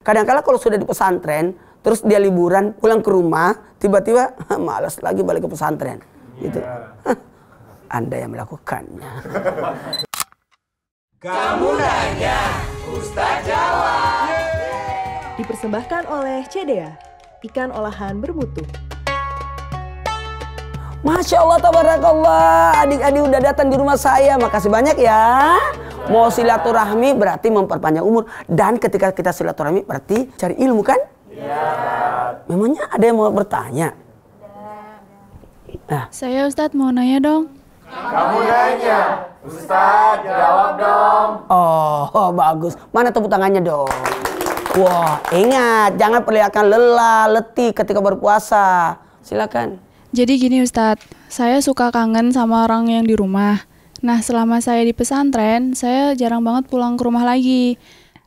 Kadang-kala kalau sudah di pesantren, terus dia liburan, pulang ke rumah, tiba-tiba malas lagi balik ke pesantren. Gitu. Anda yang melakukannya. Kamu nanya, Ustaz jawab. Dipersembahkan oleh CDA, ikan olahan bermutu. Masya Allah, tabarakallah. Adik-adik udah datang di rumah saya. Makasih banyak ya. Mau silaturahmi berarti memperpanjang umur. Dan ketika kita silaturahmi berarti cari ilmu kan? Iya. Memangnya ada yang mau bertanya? Nah. Saya Ustadz mau nanya dong. Kamu nanya, Ustaz jawab dong. Oh, bagus. Mana tepuk tangannya dong? Wah, ingat jangan perlihatkan lelah, letih ketika berpuasa. Silakan. Jadi gini Ustadz, saya suka kangen sama orang yang di rumah. Nah, selama saya di pesantren, saya jarang banget pulang ke rumah lagi.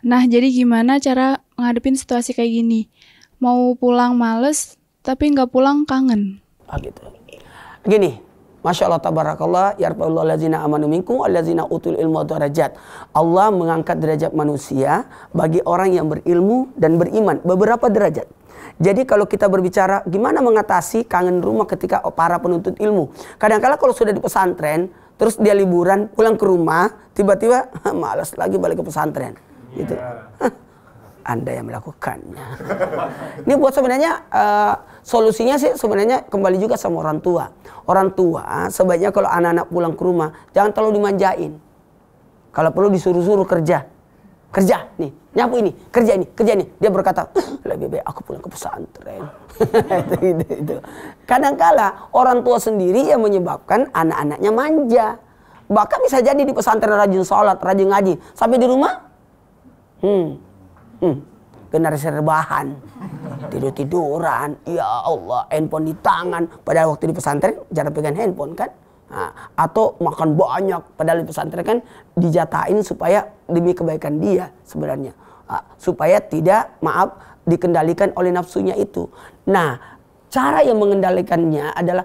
Nah, jadi gimana cara ngadepin situasi kayak gini? Mau pulang males, tapi nggak pulang kangen. Ah, gitu. Gini, Masya Allah, tabarakallah, yarfa'ullahu allazina amanu minkum allazina utul ilmu darajat. Allah mengangkat derajat manusia bagi orang yang berilmu dan beriman, beberapa derajat. Jadi kalau kita berbicara gimana mengatasi kangen rumah ketika para penuntut ilmu. Kadang-kala kalau sudah di pesantren, terus dia liburan, pulang ke rumah, tiba-tiba malas lagi balik ke pesantren. Gitu. Anda yang melakukannya. Ini buat sebenarnya solusinya sih sebenarnya kembali juga sama orang tua. Orang tua sebaiknya kalau anak-anak pulang ke rumah, jangan terlalu dimanjain. Kalau perlu disuruh-suruh kerja. Kerja nih, nyapu ini, kerja ini. Dia berkata, lebih baik aku pulang ke pesantren. itu. Kadang-kala orang tua sendiri yang menyebabkan anak-anaknya manja. Bahkan bisa jadi di pesantren rajin sholat, rajin ngaji. Sampai di rumah, generasi rebahan, tidur-tiduran. Ya Allah, handphone di tangan. Padahal waktu di pesantren jarang pegang handphone kan. Nah, atau makan banyak, padahal di pesantren kan dijatain supaya demi kebaikan dia sebenarnya, supaya tidak dikendalikan oleh nafsunya itu. Nah, cara yang mengendalikannya adalah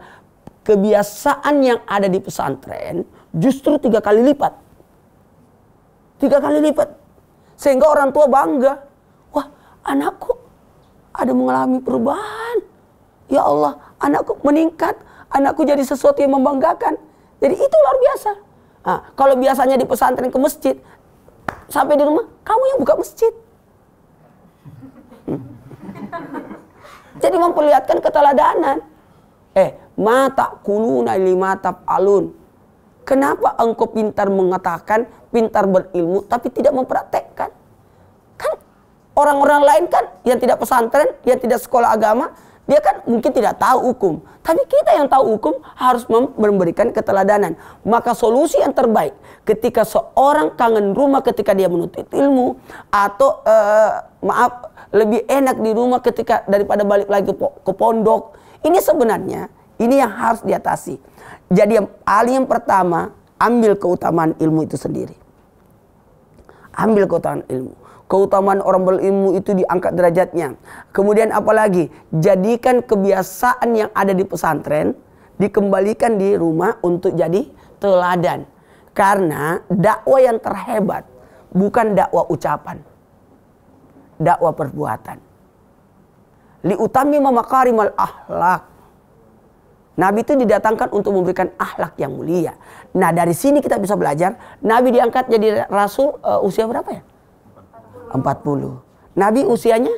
kebiasaan yang ada di pesantren justru 3 kali lipat, 3 kali lipat, sehingga orang tua bangga. Wah, anakku ada mengalami perubahan. Ya Allah, anakku meningkat. Anakku jadi sesuatu yang membanggakan. Jadi itu luar biasa. Nah, kalau biasanya di pesantren ke masjid, sampai di rumah, kamu yang buka masjid. Jadi memperlihatkan keteladanan. Mata kuluna lima taf'alun. Kenapa engkau pintar mengatakan, pintar berilmu, tapi tidak mempraktekkan? Kan orang-orang lain kan yang tidak pesantren, yang tidak sekolah agama, dia kan mungkin tidak tahu hukum. Tapi kita yang tahu hukum harus memberikan keteladanan. Maka solusi yang terbaik ketika seorang kangen rumah ketika dia menuntut ilmu. Atau lebih enak di rumah ketika daripada balik lagi ke pondok. Ini sebenarnya, ini yang harus diatasi. Jadi yang pertama, ambil keutamaan ilmu itu sendiri. Ambil keutamaan ilmu. Keutamaan orang berilmu itu diangkat derajatnya. Kemudian apalagi? Jadikan kebiasaan yang ada di pesantren dikembalikan di rumah untuk jadi teladan. Karena dakwah yang terhebat bukan dakwah ucapan, dakwah perbuatan. Liutamima makarimal akhlak. Nabi itu didatangkan untuk memberikan akhlak yang mulia. Nah, dari sini kita bisa belajar Nabi diangkat jadi rasul usia berapa ya? 40. Nabi usianya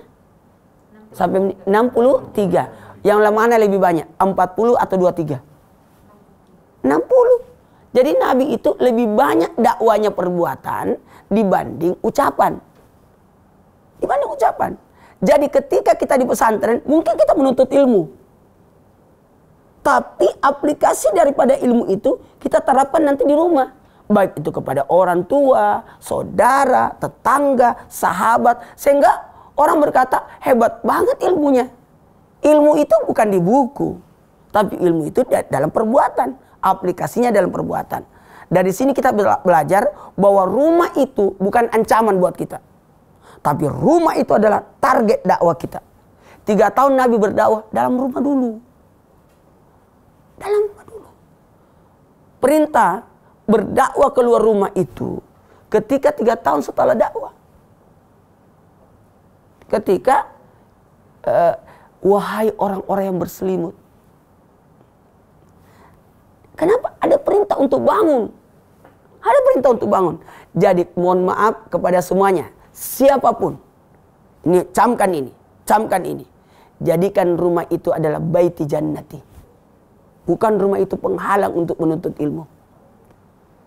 sampai 63. Yang mana lebih banyak? 40 atau 23? 60. Jadi Nabi itu lebih banyak dakwanya perbuatan dibanding ucapan. Dibanding ucapan. Jadi ketika kita di pesantren, mungkin kita menuntut ilmu. Tapi aplikasi daripada ilmu itu kita terapkan nanti di rumah. Baik itu kepada orang tua, saudara, tetangga, sahabat. Sehingga orang berkata, hebat banget ilmunya. Ilmu itu bukan di buku. Tapi ilmu itu dalam perbuatan. Aplikasinya dalam perbuatan. Dari sini kita belajar bahwa rumah itu bukan ancaman buat kita. Tapi rumah itu adalah target dakwah kita. 3 tahun Nabi berdakwah dalam rumah dulu. Dalam rumah dulu. Perintah berdakwah keluar rumah itu ketika 3 tahun setelah dakwah. 3 ketika wahai orang-orang yang berselimut. Kenapa? Ada perintah untuk bangun. Ada perintah untuk bangun. Jadi mohon maaf kepada semuanya. Siapapun. Ini, camkan ini. Camkan ini. Jadikan rumah itu adalah baiti jannati. Bukan rumah itu penghalang untuk menuntut ilmu.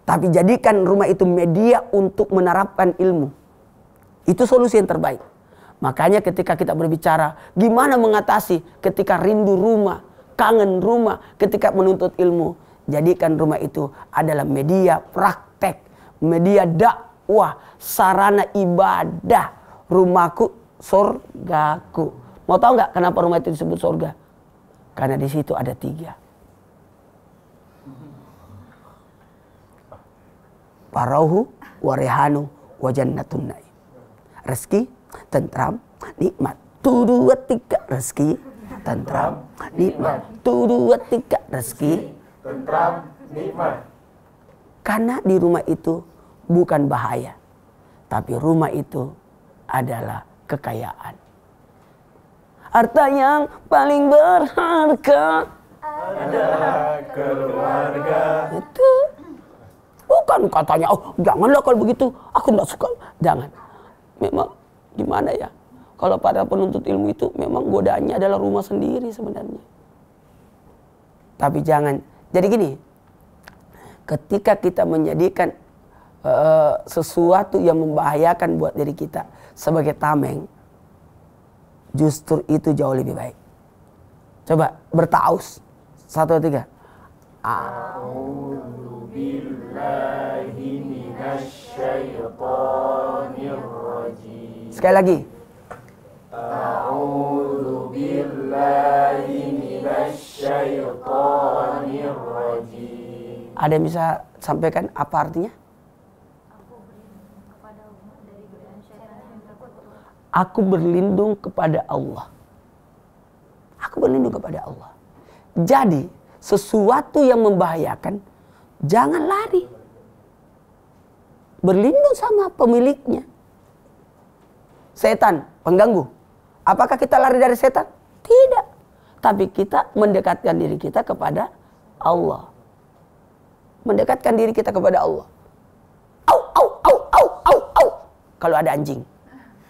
Tapi jadikan rumah itu media untuk menerapkan ilmu. Itu solusi yang terbaik. Makanya ketika kita berbicara, gimana mengatasi ketika rindu rumah, kangen rumah, ketika menuntut ilmu. Jadikan rumah itu adalah media praktek, media dakwah, sarana ibadah. Rumahku, surgaku. Mau tahu nggak kenapa rumah itu disebut surga? Karena di situ ada 3. Parauhu, warehanu, wajannatun naim. Rezeki, tentram, nikmat. 2, 3 rezeki, tentram, nikmat. 2, 3 rezeki, tentram, nikmat. Karena di rumah itu bukan bahaya, tapi rumah itu adalah kekayaan. Harta yang paling berharga adalah keluarga. Itu bukan katanya, oh janganlah kalau begitu, aku tidak suka. Jangan. Memang gimana ya, kalau para penuntut ilmu itu memang godaannya adalah rumah sendiri sebenarnya. Tapi jangan. Jadi gini, ketika kita menjadikan sesuatu yang membahayakan buat diri kita sebagai tameng, justru itu jauh lebih baik. Coba bertaus. 1, 2, 3. A'udzu billahi minasyaitonir rajim. Sekali lagi. A'udzu billahi minasyaitonir rajim. Ada yang bisa sampaikan apa artinya? Aku berlindung kepada Allah. Aku berlindung kepada Allah. Jadi, sesuatu yang membahayakan, jangan lari. Berlindung sama pemiliknya. Setan, pengganggu. Apakah kita lari dari setan? Tidak. Tapi kita mendekatkan diri kita kepada Allah. Mendekatkan diri kita kepada Allah. Au, au, au, au, au, au. Kalau ada anjing.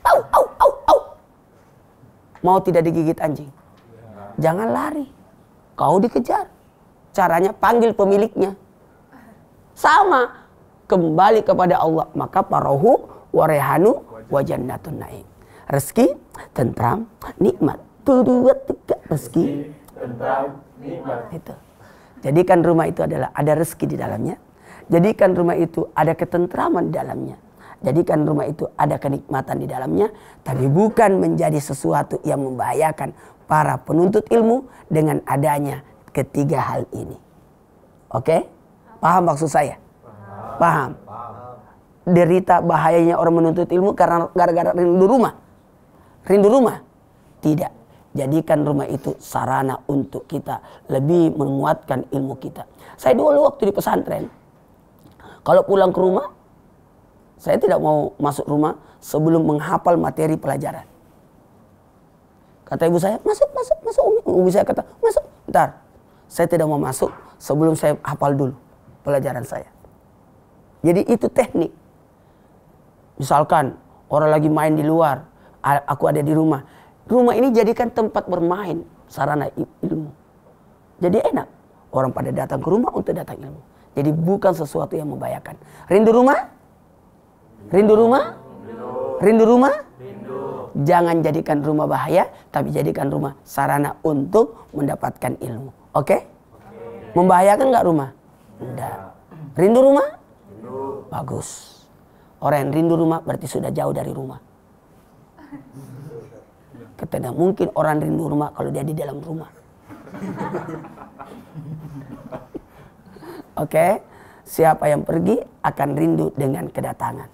Au, au, au, au. Mau tidak digigit anjing? Jangan lari. Kau dikejar. Caranya panggil pemiliknya. Sama. Kembali kepada Allah. Maka parahu warehanu wajannatun naim. Rezeki, tentram, nikmat. 2, 3 rezeki, tentram, nikmat. Itu. Jadikan rumah itu adalah ada rezeki di dalamnya. Jadikan rumah itu ada ketentraman di dalamnya. Jadikan rumah itu ada kenikmatan di dalamnya. Tapi bukan menjadi sesuatu yang membahayakan para penuntut ilmu dengan adanya ketiga hal ini. Oke? Paham maksud saya? Paham? Derita bahayanya orang menuntut ilmu karena gara-gara rindu rumah. Rindu rumah? Tidak. Jadikan rumah itu sarana untuk kita lebih menguatkan ilmu kita. Saya dulu waktu di pesantren, kalau pulang ke rumah, saya tidak mau masuk rumah sebelum menghafal materi pelajaran. Kata ibu saya, masuk. Ibu saya kata, masuk. Bentar, saya tidak mau masuk sebelum saya hafal dulu pelajaran saya. Jadi itu teknik. Misalkan orang lagi main di luar, aku ada di rumah. Rumah ini jadikan tempat bermain, sarana ilmu. Jadi enak. Orang pada datang ke rumah untuk datang ilmu. Jadi bukan sesuatu yang membahayakan. Rindu rumah? Rindu rumah? Rindu rumah? Jangan jadikan rumah bahaya, tapi jadikan rumah sarana untuk mendapatkan ilmu. Oke? Membahayakan nggak rumah? Enggak. Rindu rumah? Bagus. Orang yang rindu rumah berarti sudah jauh dari rumah. Tidak mungkin orang rindu rumah kalau dia di dalam rumah. Oke? Siapa yang pergi akan rindu dengan kedatangan.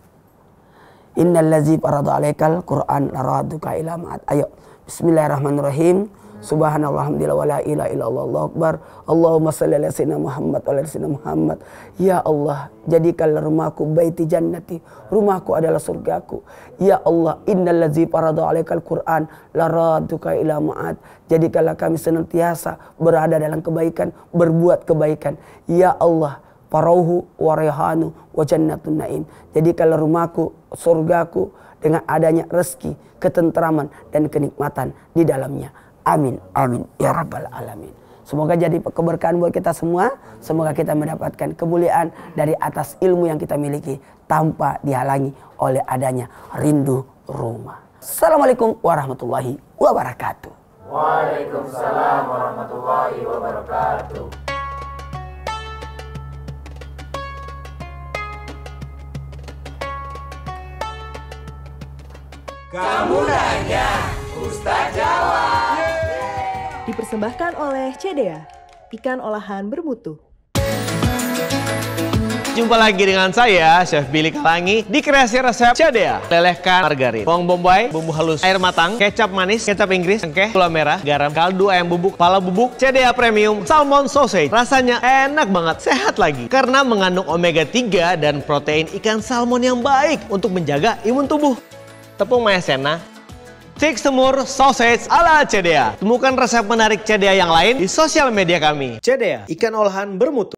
Innallazi farada 'alaikal Qur'an laraduka ila ma'ad. Ayo, bismillahirrahmanirrahim. Subhanallah, alhamdulillah, wa la ilaha illallah, Allahu akbar. Allahumma shalli ala sayyidina Muhammad wa ala sayyidina Muhammad. Ya Allah, jadikanlah rumahku baiti jannati, rumahku adalah surgaku. Ya Allah, innallazi farada 'alaikal Qur'an laraduka ila ma'ad. Jadikanlah kami senantiasa berada dalam kebaikan, berbuat kebaikan. Ya Allah, farauhu wa rayhanu wa jannatun naim. Jadikanlah rumahku surgaku dengan adanya rezeki, ketentraman dan kenikmatan di dalamnya. Amin, amin, ya rabbal alamin. Semoga jadi keberkahan buat kita semua. Semoga kita mendapatkan kemuliaan dari atas ilmu yang kita miliki tanpa dihalangi oleh adanya rindu rumah. Assalamualaikum warahmatullahi wabarakatuh. Waalaikumsalam warahmatullahi wabarakatuh. Kamu nanya, Ustaz jawab. Dipersembahkan oleh CDA, ikan olahan bermutu. Jumpa lagi dengan saya, Chef Billy Kalangi, di kreasi resep CDA. Lelehkan margarin, bawang bombay, bumbu halus, air matang, kecap manis, kecap Inggris, cengkeh, gula merah, garam, kaldu ayam bubuk, kepala bubuk, CDA Premium, salmon sausage. Rasanya enak banget, sehat lagi. Karena mengandung omega 3 dan protein ikan salmon yang baik untuk menjaga imun tubuh. Tepung maizena, stik semur sausage ala CDA. Temukan resep menarik CDA yang lain di sosial media kami. CDA, ikan olahan bermutu.